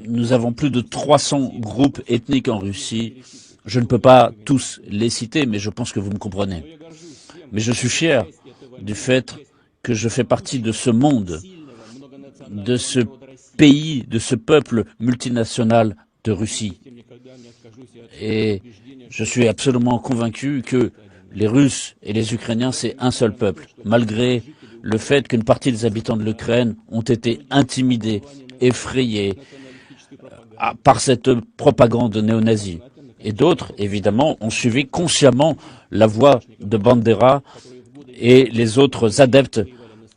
Nous avons plus de 300 groupes ethniques en Russie. Je ne peux pas tous les citer, mais je pense que vous me comprenez. Mais je suis fier du fait que je fais partie de ce monde, de ce pays, de ce peuple multinational de Russie. Et je suis absolument convaincu que les Russes et les Ukrainiens, c'est un seul peuple, malgré le fait qu'une partie des habitants de l'Ukraine ont été intimidés, effrayés par cette propagande néo-nazie. Et d'autres, évidemment, ont suivi consciemment la voie de Bandera et les autres adeptes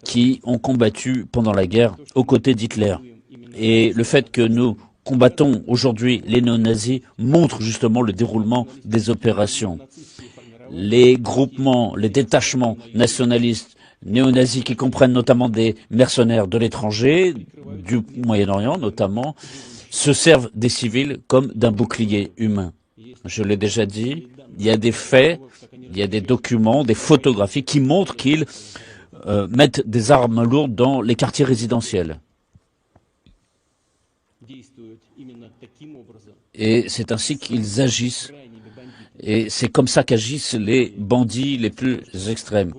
qui ont combattu pendant la guerre aux côtés d'Hitler. Et le fait que nous combattons aujourd'hui les néo-nazis montre justement le déroulement des opérations. Les groupements, les détachements nationalistes néo-nazis qui comprennent notamment des mercenaires de l'étranger, du Moyen-Orient notamment, se servent des civils comme d'un bouclier humain. Je l'ai déjà dit, il y a des faits, il y a des documents, des photographies qui montrent qu'ils mettent des armes lourdes dans les quartiers résidentiels. Et c'est ainsi qu'ils agissent. Et c'est comme ça qu'agissent les bandits les plus extrêmes.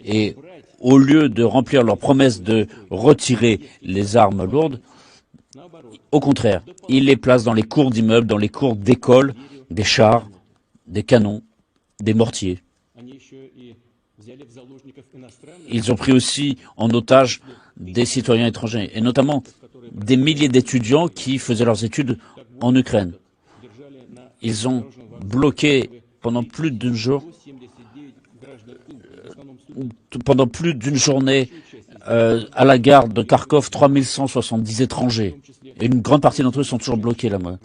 Et au lieu de remplir leur promesse de retirer les armes lourdes, au contraire, ils les placent dans les cours d'immeubles, dans les cours d'écoles, des chars, des canons, des mortiers. Ils ont pris aussi en otage des citoyens étrangers, et notamment des milliers d'étudiants qui faisaient leurs études en Ukraine. Ils ont bloqué pendant plus d'une journée à la gare de Kharkov 3170 étrangers. Et une grande partie d'entre eux sont toujours bloqués là-bas.